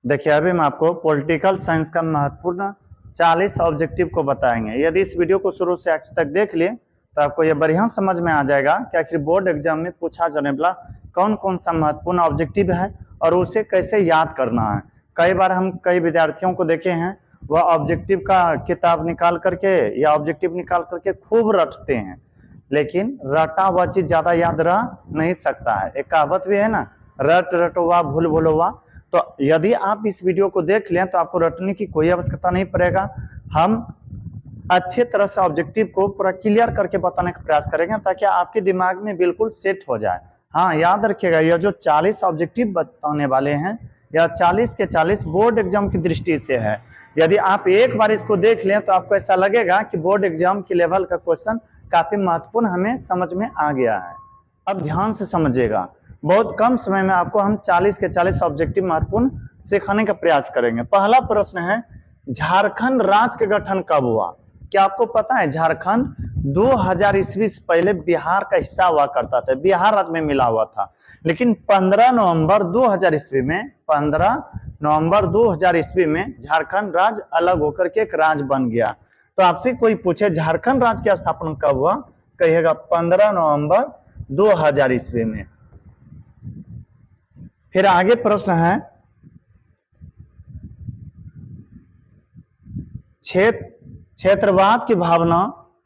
देखिए अभी हम आपको पॉलिटिकल साइंस का महत्वपूर्ण 40 ऑब्जेक्टिव को बताएंगे। यदि इस वीडियो को शुरू से आखिर तक देख लिए तो आपको यह बढ़िया समझ में आ जाएगा कि आखिर बोर्ड एग्जाम में पूछा जाने वाला कौन कौन सा महत्वपूर्ण ऑब्जेक्टिव है और उसे कैसे याद करना है। कई बार हम कई विद्यार्थियों को देखे हैं वह ऑब्जेक्टिव का किताब निकाल करके या ऑब्जेक्टिव निकाल करके खूब रटते हैं, लेकिन रटा हुआ चीज ज्यादा याद रह नहीं सकता है। एक कहावत भी है ना, रट रटोवा भूल भूलोवा। तो यदि आप इस वीडियो को देख लें तो आपको रटने की कोई आवश्यकता नहीं पड़ेगा। हम अच्छे तरह से ऑब्जेक्टिव को पूरा क्लियर करके बताने का प्रयास करेंगे ताकि आपके दिमाग में बिल्कुल सेट हो जाए। हाँ, याद रखिएगा यह जो 40 ऑब्जेक्टिव बताने वाले हैं यह 40 के 40 बोर्ड एग्जाम की दृष्टि से है। यदि आप एक बार इसको देख लें तो आपको ऐसा लगेगा कि बोर्ड एग्जाम के लेवल का क्वेश्चन काफी महत्वपूर्ण हमें समझ में आ गया है। अब ध्यान से समझिएगा, बहुत कम समय में आपको हम 40 के 40 ऑब्जेक्टिव महत्वपूर्ण सिखाने का प्रयास करेंगे। पहला प्रश्न है, झारखंड राज्य का गठन कब हुआ? क्या आपको पता है झारखंड 2000 ईस्वी से पहले बिहार का हिस्सा हुआ करता था, बिहार राज्य में मिला हुआ था, लेकिन 15 नवंबर 2000 ईस्वी में 15 नवंबर 2000 ईस्वी में झारखंड राज्य अलग होकर के एक राज्य बन गया। तो आपसे कोई पूछे झारखंड राज्य की स्थापना कब हुआ, कहिएगा 15 नवंबर 2000 ईस्वी में। फिर आगे प्रश्न है, क्षेत्रवाद की भावना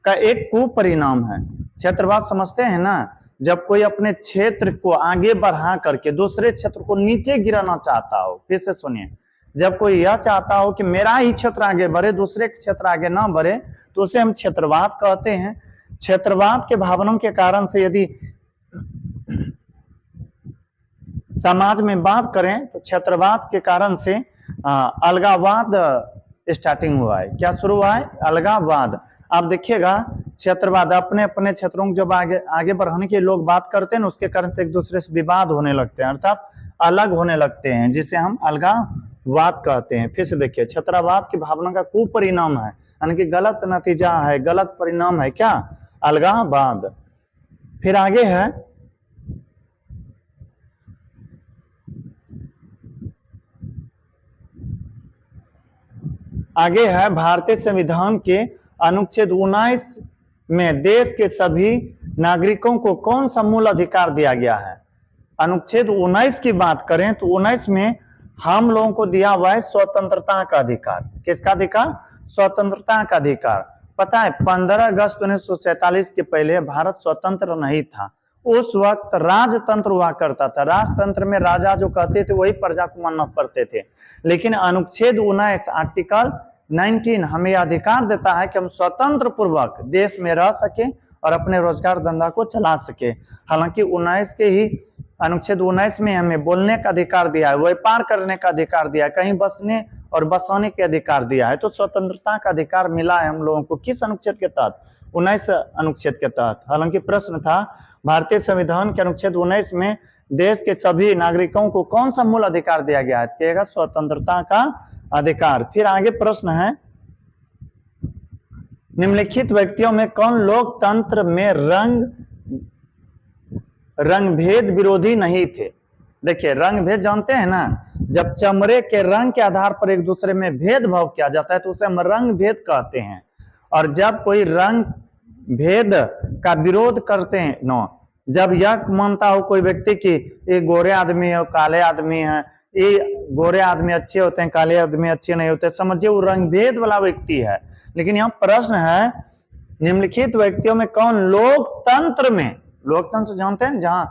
का एक कुपरिणाम है। क्षेत्रवाद समझते हैं ना, जब कोई अपने क्षेत्र को आगे बढ़ा करके दूसरे क्षेत्र को नीचे गिराना चाहता हो। फिर से सुनिए, जब कोई यह चाहता हो कि मेरा ही क्षेत्र आगे बढ़े, दूसरे के क्षेत्र आगे ना बढ़े, तो उसे हम क्षेत्रवाद कहते हैं। क्षेत्रवाद के भावनाओं के कारण से यदि समाज में बात करें तो क्षेत्रवाद के कारण से अलगाववाद स्टार्टिंग हुआ है। क्या शुरू हुआ है? अलगाववाद। आप देखिएगा क्षेत्रवाद अपने अपने क्षेत्रों को जब आगे बढ़ाने के लोग बात करते हैं ना, उसके कारण से एक दूसरे से विवाद होने लगते हैं, अर्थात अलग होने लगते हैं, जिसे हम अलगाववाद कहते हैं। फिर से देखिए, क्षेत्रवाद की भावना का कुपरिणाम है, यानी कि गलत नतीजा है, गलत परिणाम है क्या? अलगाववाद। फिर आगे है, भारतीय संविधान के अनुच्छेद 19 में देश के सभी नागरिकों को कौन सा मूल अधिकार दिया गया है? अनुच्छेद 19 की बात करें तो 19 में हम लोगों को दिया हुआ है स्वतंत्रता का अधिकार। किसका अधिकार? स्वतंत्रता का अधिकार। पता है 15 अगस्त 1947 के पहले भारत स्वतंत्र नहीं था। उस वक्त राजतंत्र हुआ करता था। राजतंत्र में राजा जो कहते थे वही प्रजा को मानना पड़ते थे, लेकिन अनुच्छेद 19 आर्टिकल 19 हमें अधिकार देता है कि हम स्वतंत्र पूर्वक देश में रह सके और अपने रोजगार धंधा को चला सके। हालांकि 19 के ही अनुच्छेद 19 में हमें बोलने का अधिकार दिया है, व्यापार करने का अधिकार दिया है, कहीं बसने और बसाने के अधिकार दिया है। तो स्वतंत्रता का अधिकार मिला है हम लोगों को किस अनुच्छेद के तहत? 19 अनुच्छेद के तहत। हालांकि प्रश्न था भारतीय संविधान के अनुच्छेद 19 में देश के सभी नागरिकों को कौन सा मूल अधिकार दिया गया है? कहेगा स्वतंत्रता का अधिकार। फिर आगे प्रश्न है, निम्नलिखित व्यक्तियों में कौन लोकतंत्र में रंग भेद विरोधी नहीं थे? देखिए, रंग भेद जानते हैं ना, जब चमड़े के रंग के आधार पर एक दूसरे में भेदभाव किया जाता है तो उसे हम रंग भेद कहते हैं। और जब कोई रंग भेद का विरोध करते हैं नो, जब यह मानता हो कोई व्यक्ति कि ये गोरे आदमी है, काले आदमी है, ये गोरे आदमी अच्छे होते हैं, काले आदमी अच्छे नहीं होते, समझिए वो रंग भेद वाला व्यक्ति है। लेकिन यहाँ प्रश्न है, निम्नलिखित व्यक्तियों में कौन लोकतंत्र में, लोकतंत्र जानते हैं, जहां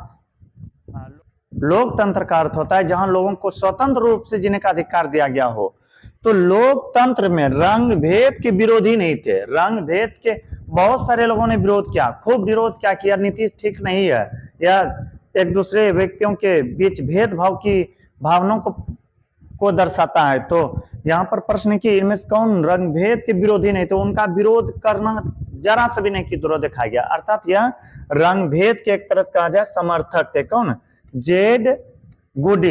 लोकतंत्र का अर्थ होता है जहां लोगों को स्वतंत्र रूप से जीने का अधिकार दिया गया हो, तो लोकतंत्र में रंग भेद के विरोधी नहीं थे। रंग भेद के बहुत सारे लोगों ने विरोध किया, खूब विरोध किया कि यह नीति ठीक नहीं है, यह एक दूसरे व्यक्तियों के बीच भेदभाव की भावनाओं को दर्शाता है। तो यहाँ पर प्रश्न की इनमें से कौन रंग भेद के विरोधी नहीं थे? उनका विरोध करना जरा सा भी नहीं की जरूरत दिखाया गया, अर्थात यह रंग भेद के एक तरह से कहा जाए समर्थक थे। कौन? जेड गुडी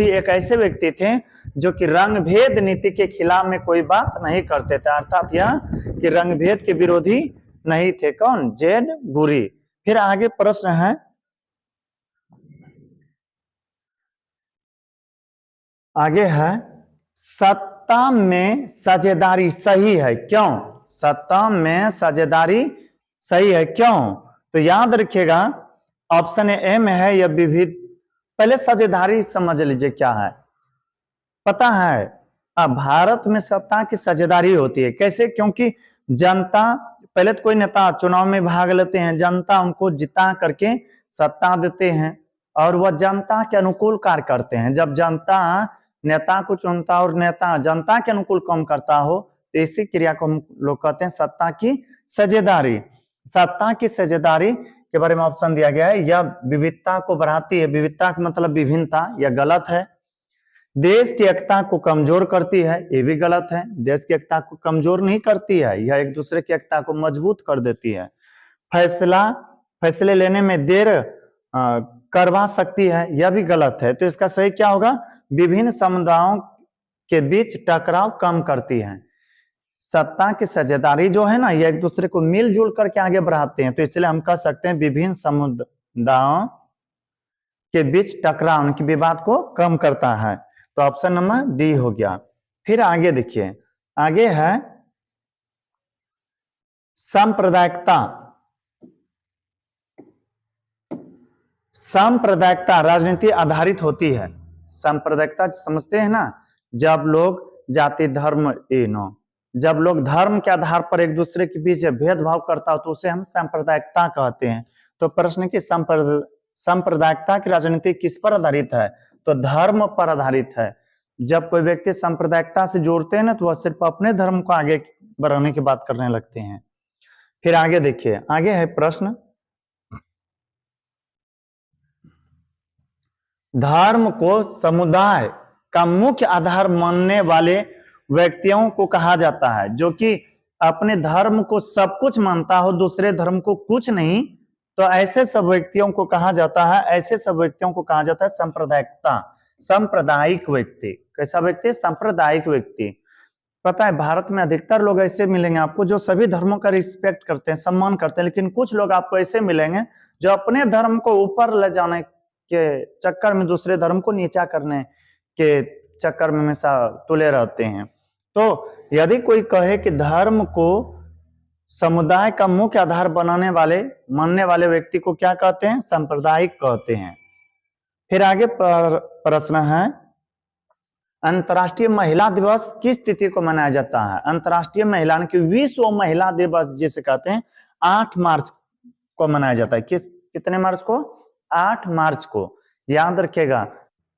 एक ऐसे व्यक्ति थे जो कि रंग भेद नीति के खिलाफ में कोई बात नहीं करते थे, अर्थात यह कि रंग भेद के विरोधी नहीं थे। कौन? जेड गुडी। फिर आगे प्रश्न है, आगे है सत्ता में साझेदारी सही है क्यों? सत्ता में साझेदारी सही है क्यों? तो याद रखिएगा ऑप्शन ए में है या विविध। पहले साझेदारी समझ लीजिए क्या है। पता है अब भारत में सत्ता की साझेदारी होती है कैसे? क्योंकि जनता, पहले तो कोई नेता चुनाव में भाग लेते हैं, जनता उनको जिता करके सत्ता देते हैं और वह जनता के अनुकूल कार्य करते हैं। जब जनता नेता को चुनता और नेता जनता के अनुकूल काम करता हो तो इसी क्रिया को हम लोग कहते हैं सत्ता की साझेदारी। सत्ता की साझेदारी के बारे में ऑप्शन दिया गया है, यह विविधता को बढ़ाती है। विविधता का मतलब विभिन्नता, यह गलत है। देश की एकता को कमजोर करती है, ये भी गलत है। देश की एकता को कमजोर नहीं करती है, यह एक दूसरे की एकता को मजबूत कर देती है। फैसले लेने में देर करवा सकती है, यह भी गलत है। तो इसका सही क्या होगा? विभिन्न समुदायों के बीच टकराव कम करती है। सत्ता की साझेदारी जो है ना, यह एक दूसरे को मिलजुल करके आगे बढ़ाते हैं। तो इसलिए हम कह सकते हैं विभिन्न समुदायों के बीच टकराव उनकी विवाद को कम करता है। तो ऑप्शन नंबर डी हो गया। फिर आगे देखिए, आगे है सांप्रदायिकता। सांप्रदायिकता राजनीति आधारित होती है। सांप्रदायिकता समझते हैं ना, जब लोग जाति धर्म जब लोग धर्म के आधार पर एक दूसरे के बीच भेदभाव करता हो तो उसे हम सांप्रदायिकता कहते हैं। तो प्रश्न की सांप्रदायिकता की राजनीति किस पर आधारित है? तो धर्म पर आधारित है। जब कोई व्यक्ति सांप्रदायिकता से जोड़ते हैं ना तो वह सिर्फ अपने धर्म को आगे बढ़ाने की बात करने लगते हैं। फिर आगे देखिए, आगे है प्रश्न, धर्म को समुदाय का मुख्य आधार मानने वाले व्यक्तियों को कहा जाता है। जो कि अपने धर्म को सब कुछ मानता हो, दूसरे धर्म को कुछ नहीं, तो ऐसे सब व्यक्तियों को कहा जाता है, ऐसे सब व्यक्तियों को कहा जाता है सांप्रदायिकता, सांप्रदायिक व्यक्ति। कैसा व्यक्ति? सांप्रदायिक व्यक्ति। पता है भारत में अधिकतर लोग ऐसे मिलेंगे आपको जो सभी धर्मों का रिस्पेक्ट करते हैं, सम्मान करते हैं, लेकिन कुछ लोग आपको ऐसे मिलेंगे जो अपने धर्म को ऊपर ले जाने के चक्कर में दूसरे धर्म को नीचा करने के चक्कर में हमेशा तुले रहते हैं। तो यदि कोई कहे कि धर्म को समुदाय का मुख्य आधार मानने वाले व्यक्ति को क्या कहते हैं? सांप्रदायिक कहते हैं। फिर आगे प्रश्न है, अंतर्राष्ट्रीय महिला दिवस किस तिथि को मनाया जाता है? अंतर्राष्ट्रीय महिला की विश्व महिला दिवस जिसे कहते हैं 8 मार्च को मनाया जाता है। कितने मार्च को? 8 मार्च को। याद रखिएगा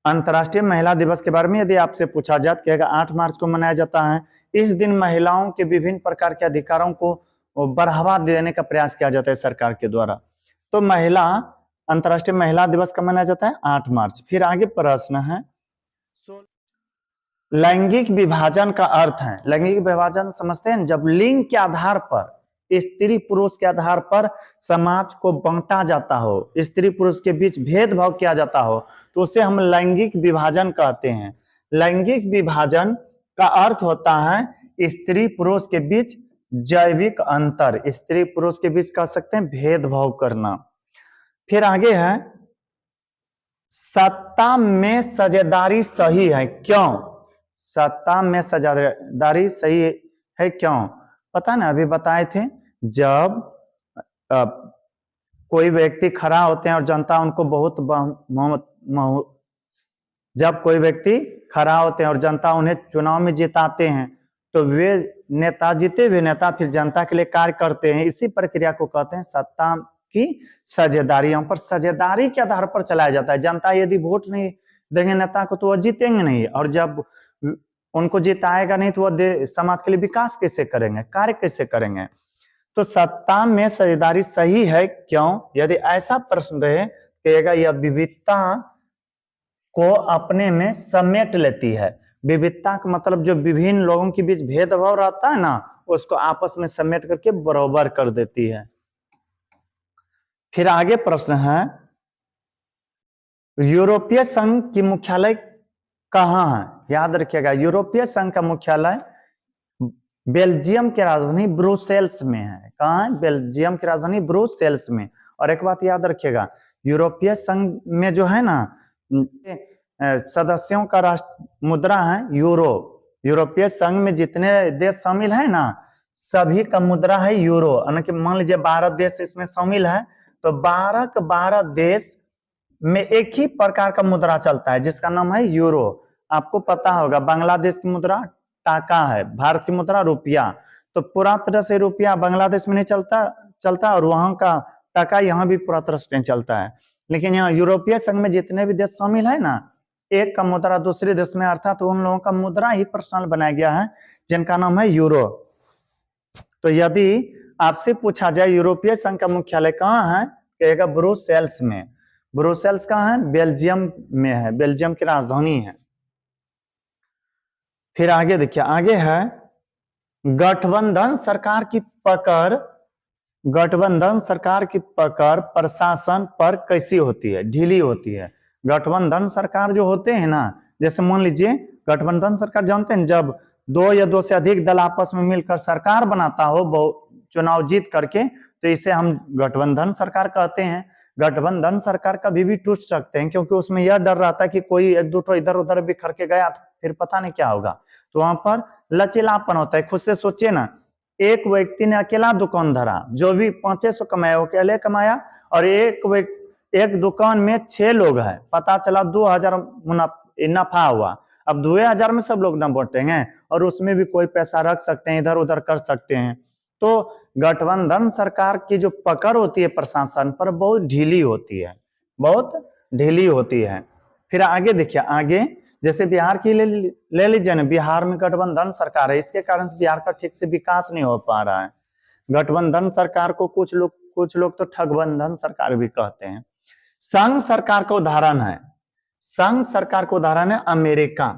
अंतर्राष्ट्रीय महिला दिवस के बारे में यदि आपसे पूछा जाए तो कहेगा 8 मार्च को मनाया जाता है। इस दिन महिलाओं के विभिन्न प्रकार के अधिकारों को बढ़ावा देने का प्रयास किया जाता है सरकार के द्वारा। तो अंतर्राष्ट्रीय महिला दिवस कब मनाया जाता है? 8 मार्च। फिर आगे प्रश्न है, लैंगिक विभाजन का अर्थ है। लैंगिक विभाजन समझते हैं? जब लिंग के आधार पर, स्त्री पुरुष के आधार पर समाज को बांटा जाता हो, स्त्री पुरुष के बीच भेदभाव किया जाता हो, तो उसे हम लैंगिक विभाजन कहते हैं। लैंगिक विभाजन का अर्थ होता है स्त्री पुरुष के बीच जैविक अंतर, स्त्री पुरुष के बीच कह सकते हैं भेदभाव करना। फिर आगे है, सत्ता में साझेदारी सही है क्यों? सत्ता में साझेदारी सही है क्यों? पता ना, अभी बताए थे, जब कोई व्यक्ति खड़ा होते हैं और जनता उनको जब कोई व्यक्ति खड़ा होते हैं और जनता उन्हें चुनाव में जिताते हैं तो वे नेता, जीते हुए नेता फिर जनता के लिए कार्य करते हैं। इसी प्रक्रिया को कहते हैं सत्ता की साझेदारी। यहाँ पर साझेदारी के आधार पर चलाया जाता है। जनता यदि वोट नहीं देंगे नेता को तो वह जीतेंगे नहीं, और जब उनको जिताएगा नहीं तो वह समाज के लिए विकास कैसे करेंगे, कार्य कैसे करेंगे? तो सत्ता में साझेदारी सही है क्यों? यदि ऐसा प्रश्न रहे, कहेगा यह विविधता को अपने में समेट लेती है। विविधता का मतलब जो विभिन्न लोगों के बीच भेदभाव रहता है ना, उसको आपस में समेट करके बराबर कर देती है। फिर आगे प्रश्न है, यूरोपीय संघ की मुख्यालय कहाँ है? याद रखिएगा यूरोपीय संघ का मुख्यालय बेल्जियम की राजधानी ब्रुसेल्स में है। कहाँ है? बेल्जियम की राजधानी ब्रुसेल्स में। और एक बात याद रखिएगा, यूरोपीय संघ में जो है ना सदस्यों का मुद्रा है यूरो। यूरोपीय संघ में जितने देश शामिल है ना, सभी का मुद्रा है यूरो। यानी मान लीजिए 12 देश इसमें शामिल है, तो 12 के 12 देश में एक ही प्रकार का मुद्रा चलता है जिसका नाम है यूरो। आपको पता होगा बांग्लादेश की मुद्रा टाका है, भारत की मुद्रा रुपया। तो पूरा तरह से रुपया बांग्लादेश में नहीं चलता और वहां का टाका यहाँ भी पूरा तरह से नहीं चलता है। लेकिन यहाँ यूरोपीय संघ में जितने भी देश शामिल है ना, एक का मुद्रा दूसरे देश में, अर्थात तो उन लोगों का मुद्रा ही पर्सनल बनाया गया है जिनका नाम है यूरो। तो यदि आपसे पूछा जाए यूरोपीय संघ का मुख्यालय कहाँ है, कहेगा ब्रुसेल्स में। ब्रुसेल्स कहाँ है? बेल्जियम में है, बेल्जियम की राजधानी है। फिर आगे देखिए, आगे है गठबंधन सरकार की पकड़। गठबंधन सरकार की पकड़ प्रशासन पर कैसी होती है? ढीली होती है। गठबंधन सरकार जो होते हैं ना, जैसे मान लीजिए गठबंधन सरकार जानते हैं, जब 2 या 2 से अधिक दल आपस में मिलकर सरकार बनाता हो चुनाव जीत करके, तो इसे हम गठबंधन सरकार कहते हैं। गठबंधन सरकार कभी भी टूट सकते हैं, क्योंकि उसमें यह डर रहता है कि कोई एक दो इधर उधर बिखर के गया तो फिर पता नहीं क्या होगा। तो वहां पर लचीलापन होता है। खुद से सोचिए ना, एक व्यक्ति ने अकेला दुकान धरा, जो भी 500 कमाया वो अकेले कमाया, और एक दुकान में 6 लोग हैं, पता चला 2000 नफा हुआ। अब 2000 में सब लोग न बांटेंगे, और उसमें भी कोई पैसा रख सकते हैं, इधर उधर कर सकते हैं। तो गठबंधन सरकार की जो पकड़ होती है प्रशासन पर बहुत ढीली होती है, बहुत ढीली होती है। फिर आगे देखिए, आगे जैसे बिहार की ले लीजिए ना, बिहार में गठबंधन सरकार है, इसके कारण से बिहार का ठीक से विकास नहीं हो पा रहा है। गठबंधन सरकार को कुछ लोग तो ठगबंधन सरकार भी कहते हैं। संघ सरकार का उदाहरण है, संघ सरकार का उदाहरण है अमेरिका।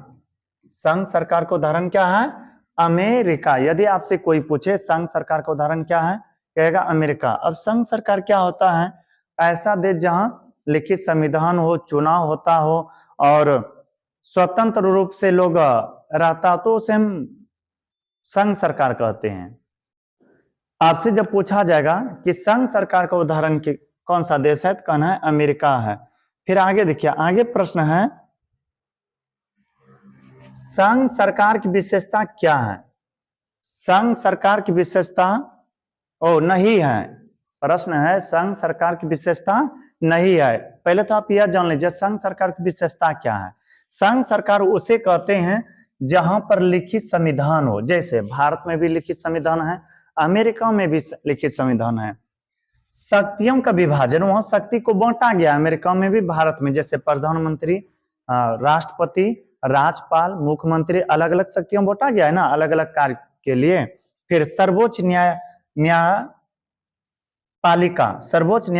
संघ सरकार का उदाहरण क्या है? अमेरिका। यदि आपसे कोई पूछे संघ सरकार का उदाहरण क्या है, कहेगा अमेरिका। अब संघ सरकार क्या होता है? ऐसा देश जहां लिखित संविधान हो, चुनाव होता हो और स्वतंत्र रूप से लोग रहता, तो उसे हम संघ सरकार कहते हैं। आपसे जब पूछा जाएगा कि संघ सरकार का उदाहरण कौन सा देश है, तो कहना है अमेरिका है। फिर आगे देखिए, आगे प्रश्न है संघ सरकार की विशेषता क्या है? संघ सरकार की विशेषता नहीं है। प्रश्न है संघ सरकार की विशेषता नहीं है। पहले तो आप यह जान लीजिए संघ सरकार की विशेषता क्या है। संघ सरकार उसे कहते हैं जहां पर लिखित संविधान हो। जैसे भारत में भी लिखित संविधान है, अमेरिका में भी लिखित संविधान है। शक्तियों का विभाजन, वहां शक्ति को बांटा गया, अमेरिका में भी भारत में। जैसे प्रधानमंत्री, राष्ट्रपति, राज्यपाल, मुख्यमंत्री, अलग अलग शक्तियों बांटा गया है ना, अलग अलग कार्य के लिए। फिर सर्वोच्च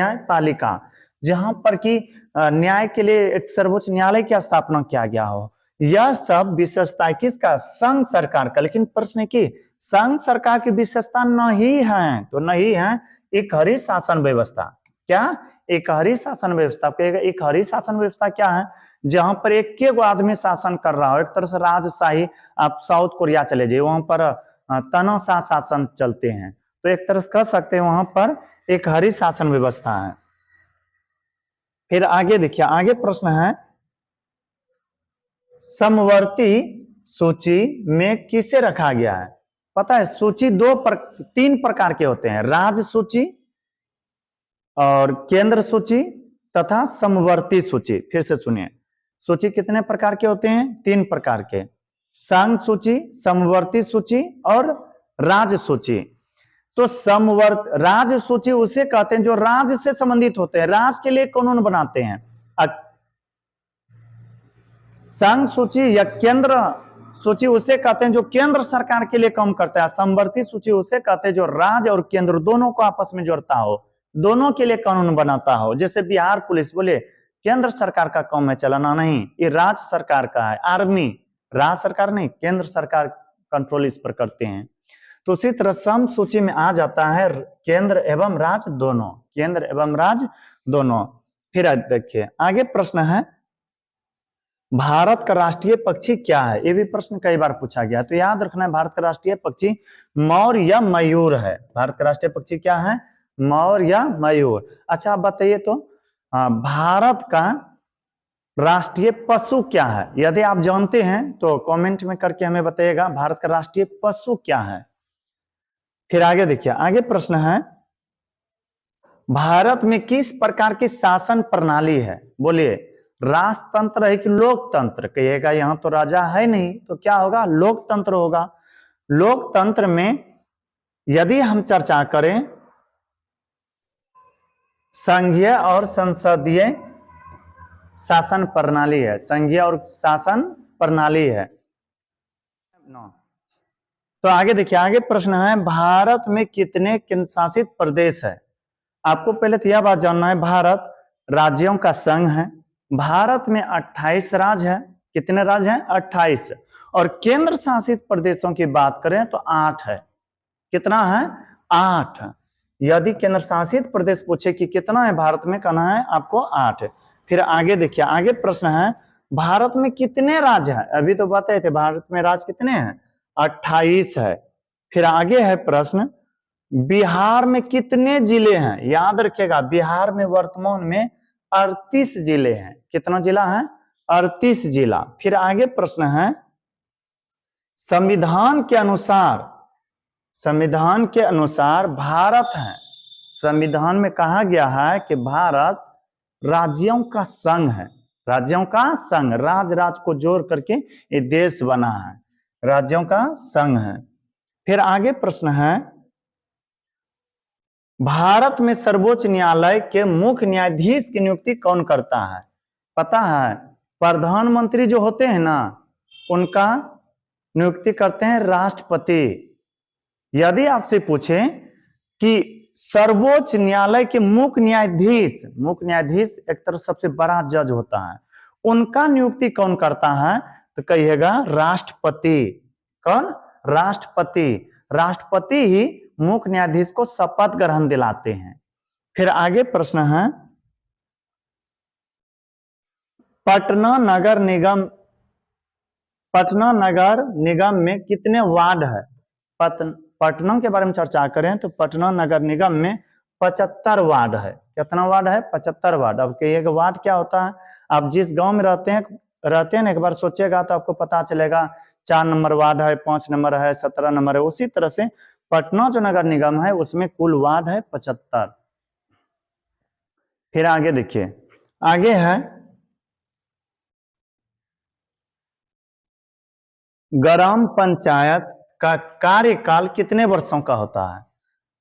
न्यायपालिका, जहां पर कि न्याय के लिए एक सर्वोच्च न्यायालय की स्थापना किया गया हो। यह सब विशेषता किसका? संघ सरकार का। लेकिन प्रश्न की संघ सरकार की विशेषता नहीं है, तो नहीं है एक हरी शासन व्यवस्था। क्या? एक हरी शासन व्यवस्था। कहेगा एक हरी शासन व्यवस्था क्या है? जहां पर एक आदमी शासन कर रहा हो, एक तरह से राजशाही। आप साउथ कोरिया चले जाइए, वहां पर तानाशाह शासन चलते हैं, तो एक तरह से कह सकते हैं वहां पर एक हरी शासन व्यवस्था है। फिर आगे देखिए, आगे प्रश्न है समवर्ती सूची में किसे रखा गया है? पता है सूची 3 प्रकार के होते हैं, राज्य सूची और केंद्र सूची तथा समवर्ती सूची। फिर से सुनिए, सूची कितने प्रकार के होते हैं? 3 प्रकार के, संघ सूची, समवर्ती सूची और राज्य सूची। तो राज्य सूची उसे कहते हैं जो राज्य से संबंधित होते हैं, राज्य के लिए कानून बनाते हैं। संघ सूची या केंद्र सूची उसे कहते हैं जो केंद्र सरकार के लिए काम करता है। समवर्ती सूची उसे कहते हैं जो राज्य और केंद्र दोनों को आपस में जोड़ता हो, दोनों के लिए कानून बनाता हो। जैसे बिहार पुलिस, बोले केंद्र सरकार का काम है चलाना, नहीं, ये राज्य सरकार का है। आर्मी राज्य सरकार नहीं, केंद्र सरकार कंट्रोल इस पर करते हैं। तो उसी तरह सम सूची में आ जाता है केंद्र एवं राज्य दोनों, केंद्र एवं राज्य दोनों। फिर देखिए, आगे प्रश्न है भारत का राष्ट्रीय पक्षी क्या है? ये भी प्रश्न कई बार पूछा गया, तो याद रखना है भारत का राष्ट्रीय पक्षी मोर या मयूर है। भारत का राष्ट्रीय पक्षी क्या है? मोर या मयूर। अच्छा आप बताइए तो भारत का राष्ट्रीय पशु क्या है? यदि आप जानते हैं तो कमेंट में करके हमें बताइएगा भारत का राष्ट्रीय पशु क्या है। फिर आगे देखिए, आगे प्रश्न है भारत में किस प्रकार की शासन प्रणाली है? बोलिए, राजतंत्र है कि लोकतंत्र? कहिएगा यहां तो राजा है नहीं, तो क्या होगा? लोकतंत्र होगा। लोकतंत्र में यदि हम चर्चा करें संघीय और संसदीय शासन प्रणाली है, संघीय और शासन प्रणाली है। तो आगे देखिए, आगे प्रश्न है भारत में कितने केंद्र शासित प्रदेश है? आपको पहले तो यह बात जानना है, भारत राज्यों का संघ है। भारत में 28 राज्य है। कितने राज्य हैं? 28। और केंद्र शासित प्रदेशों की बात करें तो 8 है। कितना है? 8। यदि केंद्र शासित प्रदेश पूछे कि कितना है भारत में, कहना है आपको 8। फिर आगे देखिए, आगे प्रश्न है भारत में कितने राज्य हैं? अभी तो बताए थे भारत में राज्य कितने हैं? 28 है। फिर आगे है प्रश्न बिहार में कितने जिले हैं? याद रखिएगा, बिहार में वर्तमान में 38 जिले हैं। कितना जिला है? 38 जिला। फिर आगे प्रश्न है संविधान के अनुसार, संविधान के अनुसार भारत है, संविधान में कहा गया है कि भारत राज्यों का संघ है। राज्यों का संघ, राज को जोड़ करके ये देश बना है, राज्यों का संघ है। फिर आगे प्रश्न है भारत में सर्वोच्च न्यायालय के मुख्य न्यायाधीश की नियुक्ति कौन करता है? पता है, प्रधानमंत्री जो होते हैं ना, उनका नियुक्ति करते हैं राष्ट्रपति। यदि आपसे पूछे कि सर्वोच्च न्यायालय के मुख्य न्यायाधीश, मुख्य न्यायाधीश एक तरह सबसे बड़ा जज होता है, उनका नियुक्ति कौन करता है? तो कहिएगा राष्ट्रपति। कौन? राष्ट्रपति। राष्ट्रपति ही मुख्य न्यायाधीश को शपथ ग्रहण दिलाते हैं। फिर आगे प्रश्न है पटना नगर निगम, पटना नगर निगम में कितने वार्ड है? पटना के बारे में चर्चा करें तो पटना नगर निगम में 75 वार्ड है। कितना वार्ड है? 75 वार्ड। अब कहिएगा वार्ड क्या होता है? आप जिस गांव में रहते हैं ना, एक बार सोचेगा तो आपको पता चलेगा 4 नंबर वार्ड है, 5 नंबर है, 17 नंबर है। उसी तरह से पटना जो नगर निगम है उसमें कुल वार्ड है 75। फिर आगे देखिए, आगे है ग्राम पंचायत का कार्यकाल कितने वर्षों का होता है?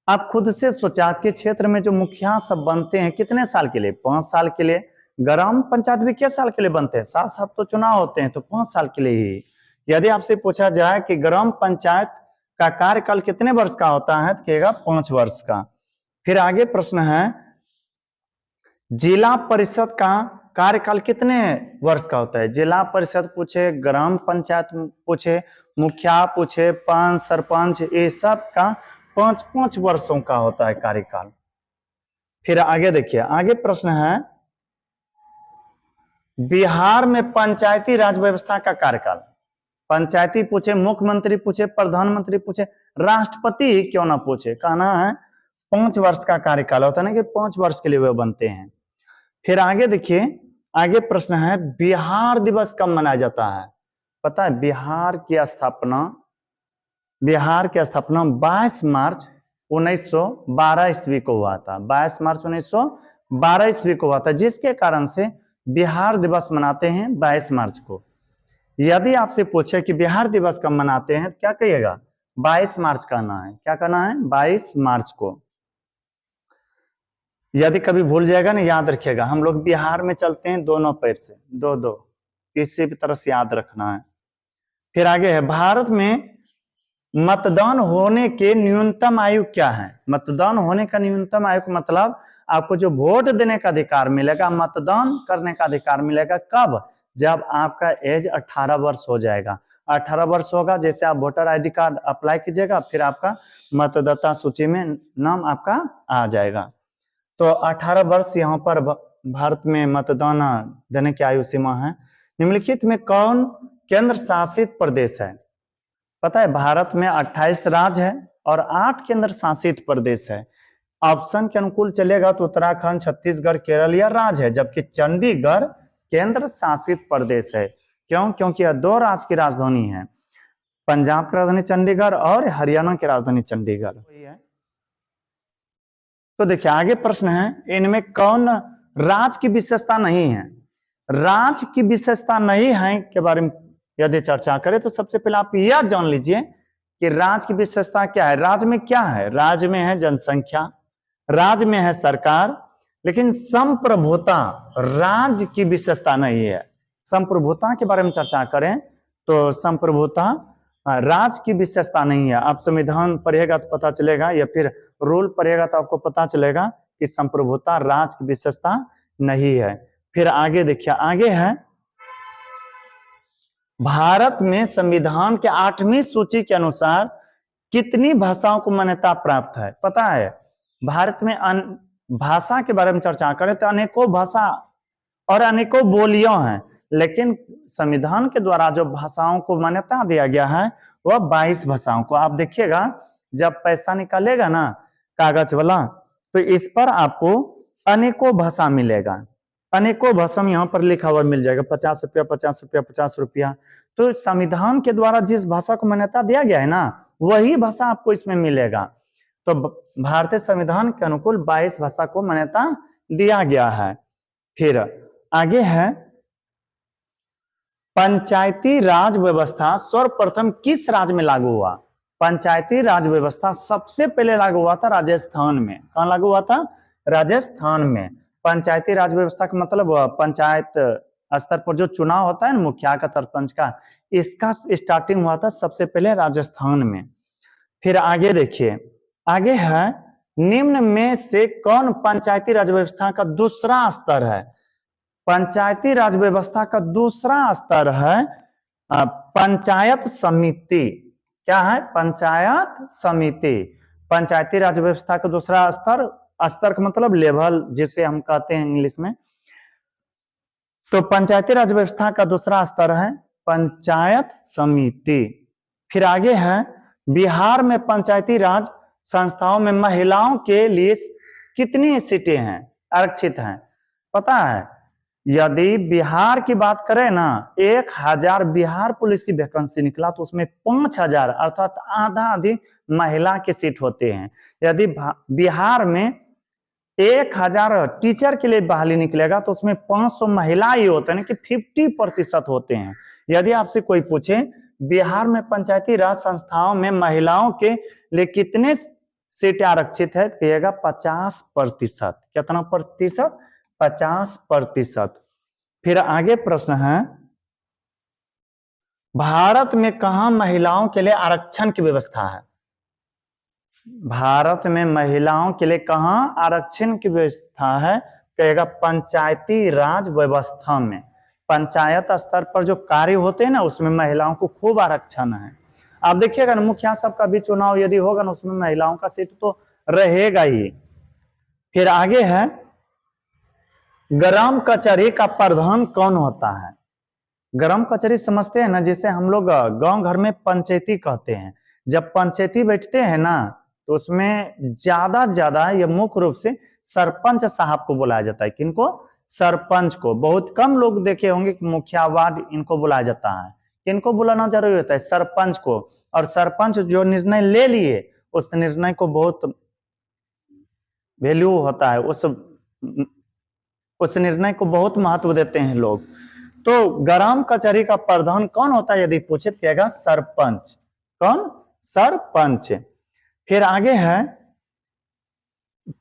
आप खुद से सोचा के क्षेत्र में जो मुखिया सब बनते हैं कितने साल के लिए? 5 साल के लिए। ग्राम पंचायत भी किस साल के लिए बनते हैं? 7 साल तो चुनाव होते हैं, तो 5 साल के लिए ही। यदि आपसे पूछा जाए कि ग्राम पंचायत का कार्यकाल कितने वर्ष का होता है, तो कहेगा 5 वर्ष का। फिर आगे प्रश्न है जिला परिषद का कार्यकाल कितने वर्ष का होता है? जिला परिषद पूछे, ग्राम पंचायत पूछे, मुखिया पूछे, पंच, सरपंच, ये सब का 5-5 वर्षों का होता है कार्यकाल। फिर आगे देखिए, आगे प्रश्न है बिहार में पंचायती राज व्यवस्था का कार्यकाल, पंचायती पूछे, मुख्यमंत्री पूछे, प्रधानमंत्री पूछे, राष्ट्रपति ही क्यों ना पूछे, कहना है 5 वर्ष का कार्यकाल होता है ना, कि 5 वर्ष के लिए वे बनते हैं। फिर आगे देखिए, आगे प्रश्न है बिहार दिवस कब मनाया जाता है? पता है, बिहार की स्थापना 22 मार्च 1912 ईस्वी को हुआ था। 22 मार्च 1912 ईस्वी को हुआ था, जिसके कारण से बिहार दिवस मनाते हैं 22 मार्च को। यदि आपसे पूछे कि बिहार दिवस कब मनाते हैं, तो क्या कहिएगा? 22 मार्च कहना है। क्या कहना है? 22 मार्च को। यदि कभी भूल जाएगा ना, याद रखिएगा, हम लोग बिहार में चलते हैं दोनों पैर से, 2-2, किसी भी तरह से याद रखना है। फिर आगे है भारत में मतदान होने के न्यूनतम आयु क्या है? मतदान होने का न्यूनतम आयु मतलब आपको जो वोट देने का अधिकार मिलेगा, मतदान करने का अधिकार मिलेगा कब? जब आपका एज 18 वर्ष हो जाएगा। 18 वर्ष होगा, जैसे आप वोटर आईडी कार्ड अप्लाई कीजिएगा, फिर आपका मतदाता सूची में नाम आपका आ जाएगा। तो 18 वर्ष यहाँ पर भारत में मतदान देने की आयु सीमा है। निम्नलिखित में कौन केंद्र शासित प्रदेश है? पता है, भारत में 28 राज्य है और 8 केंद्र शासित प्रदेश है। ऑप्शन के अनुकूल चलेगा तो उत्तराखंड, छत्तीसगढ़, केरल या राज्य है, जबकि चंडीगढ़ केंद्र शासित प्रदेश है। क्यों? क्योंकि यह 2 राज्य की राजधानी है, पंजाब की राजधानी चंडीगढ़ और हरियाणा की राजधानी चंडीगढ़। तो देखिए आगे प्रश्न है, इनमें कौन राज्य की विशेषता नहीं है? राज्य की विशेषता नहीं है के बारे में यदि चर्चा करें तो सबसे पहले आप यह जान लीजिए कि राज्य की विशेषता क्या है। राज्य में क्या है? राज्य में है जनसंख्या, राज्य में है सरकार, लेकिन संप्रभुता राज्य की विशेषता नहीं है। संप्रभुता के बारे में चर्चा करें तो संप्रभुता राज्य की विशेषता नहीं है। आप संविधान पढ़िएगा तो पता चलेगा, या फिर रूल पढ़िएगा तो आपको पता चलेगा कि संप्रभुता राज्य की विशेषता नहीं है। फिर आगे देखिए, आगे है भारत में संविधान के 8वीं सूची के अनुसार कितनी भाषाओं को मान्यता प्राप्त है? पता है भारत में भाषा के बारे में चर्चा करें तो अनेकों भाषा और अनेकों बोलियां हैं, लेकिन संविधान के द्वारा जो भाषाओं को मान्यता दिया गया है वह 22 भाषाओं को। आप देखिएगा जब पैसा निकालेगा ना कागज वाला, तो इस पर आपको अनेकों भाषा मिलेगा, अनेकों भाषा में यहाँ पर लिखा हुआ मिल जाएगा, 50 रुपया 50 रुपया 50 रुपया। तो संविधान के द्वारा जिस भाषा को मान्यता दिया गया है ना वही भाषा आपको इसमें मिलेगा। तो भारतीय संविधान के अनुकूल 22 भाषा को मान्यता दिया गया है। फिर आगे है पंचायती राज व्यवस्था सर्वप्रथम किस राज्य में लागू हुआ? पंचायती राज व्यवस्था सबसे पहले लागू हुआ था राजस्थान में। कहां लागू हुआ था? राजस्थान में। पंचायती राज व्यवस्था का मतलब पंचायत स्तर पर जो चुनाव होता है ना मुखिया का, सरपंच का, इसका स्टार्टिंग हुआ था सबसे पहले राजस्थान में। फिर आगे देखिए, आगे है निम्न में से कौन पंचायती राज व्यवस्था का दूसरा स्तर है? पंचायती राज व्यवस्था का दूसरा स्तर है पंचायत समिति। क्या है? पंचायत समिति। पंचायती राज व्यवस्था का दूसरा स्तर, स्तर का मतलब लेवल जिसे हम कहते हैं इंग्लिश में। तो पंचायती राज व्यवस्था का दूसरा स्तर है पंचायत समिति। फिर आगे है बिहार में पंचायती राज संस्थाओं में महिलाओं के लिए कितनी सीटें हैं, आरक्षित हैं? पता है यदि बिहार की बात करें ना, 1000 बिहार पुलिस की वैकेंसी निकला तो उसमें 5000 अर्थात आधा आधी महिला के सीट होते हैं। यदि बिहार में 1000 टीचर के लिए बहाली निकलेगा तो उसमें 500 महिला ही होते हैं, कि 50% होते हैं। यदि आपसे कोई पूछे बिहार में पंचायती राज संस्थाओं में महिलाओं के लिए कितने सीटें आरक्षित है, कहिएगा 50%। कितना प्रतिशत? 50%। फिर आगे प्रश्न है भारत में कहां महिलाओं के लिए आरक्षण की व्यवस्था है? भारत में महिलाओं के लिए कहां आरक्षण की व्यवस्था है? कहेगा पंचायती राज व्यवस्था में। पंचायत स्तर पर जो कार्य होते हैं ना उसमें महिलाओं को खूब आरक्षण है। आप देखिएगा ना मुखिया सब का भी चुनाव यदि होगा ना उसमें महिलाओं का सीट तो रहेगा ही। फिर आगे है ग्राम कचहरी का प्रधान कौन होता है? ग्राम कचहरी समझते हैं ना, जिसे हम लोग गांव घर में पंचायती कहते हैं। जब पंचायती बैठते हैं ना तो उसमें ज्यादा ये मुख्य रूप से सरपंच साहब को बुलाया जाता है। किनको? सरपंच को। बहुत कम लोग देखे होंगे कि मुखिया वार्ड इनको बुलाया जाता है। किनको बुलाना जरूरी होता है? सरपंच को। और सरपंच जो निर्णय ले लिए उस निर्णय को बहुत वैल्यू होता है, उस निर्णय को बहुत महत्व देते हैं लोग। तो ग्राम कचहरी का प्रधान कौन होता है यदि पूछे तो कहेगा सरपंच। कौन? सरपंच। फिर आगे है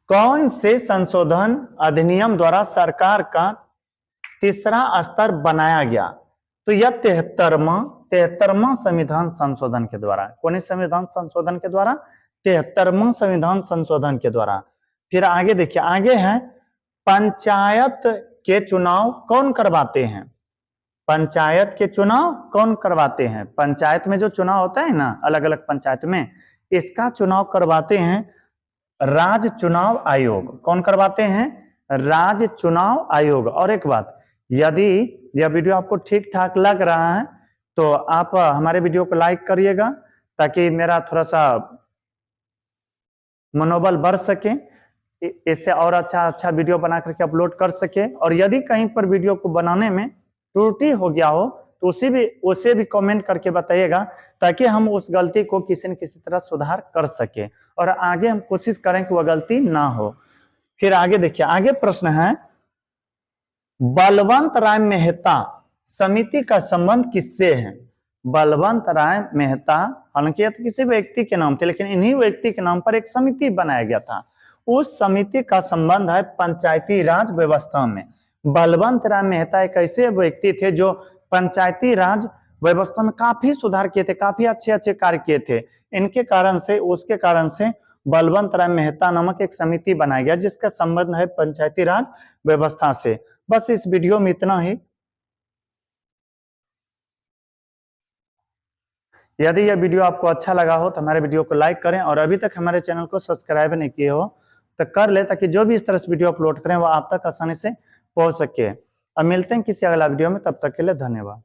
कौन से संशोधन अधिनियम द्वारा सरकार का तीसरा स्तर बनाया गया? तो यह 73वां संविधान संशोधन के द्वारा। कौन संविधान संशोधन के द्वारा? 73वां संविधान संशोधन के द्वारा। फिर आगे देखिए, आगे है पंचायत के चुनाव कौन करवाते हैं? पंचायत के चुनाव कौन करवाते हैं? पंचायत में जो चुनाव होता है ना अलग अलग पंचायत में, इसका चुनाव करवाते हैं राज्य चुनाव आयोग। कौन करवाते हैं? राज्य चुनाव आयोग। और एक बात, यदि यह वीडियो आपको ठीक ठाक लग रहा है तो आप हमारे वीडियो को लाइक करिएगा ताकि मेरा थोड़ा सा मनोबल बढ़ सके। इससे और अच्छा वीडियो बना करके अपलोड कर सके। और यदि कहीं पर वीडियो को बनाने में त्रुटि हो गया हो तो उसे भी कमेंट करके बताइएगा, ताकि हम उस गलती को किसी न किसी तरह सुधार कर सके और आगे हम कोशिश करें कि वह गलती ना हो। फिर आगे देखिए, आगे प्रश्न है, बलवंत राय मेहता समिति का संबंध किससे है? बलवंत राय मेहता, हालांकि यह तो किसी व्यक्ति के नाम थे, लेकिन इन्हीं व्यक्ति के नाम पर एक समिति बनाया गया था। उस समिति का संबंध है पंचायती राज व्यवस्था में। बलवंत राय मेहता एक ऐसे व्यक्ति थे जो पंचायती राज व्यवस्था में काफी सुधार किए थे, काफी अच्छे कार्य किए थे। इनके कारण से, उसके कारण से बलवंत राय मेहता नामक एक समिति बनाया गया जिसका संबंध है पंचायती राज व्यवस्था से। बस इस वीडियो में इतना ही। यदि यह वीडियो आपको अच्छा लगा हो तो हमारे वीडियो को लाइक करें, और अभी तक हमारे चैनल को सब्सक्राइब नहीं किए हो तो कर ले, ताकि जो भी इस तरह से वीडियो अपलोड करें वो आप तक आसानी से पहुंच सके। अब मिलते हैं किसी अगला वीडियो में, तब तक के लिए धन्यवाद।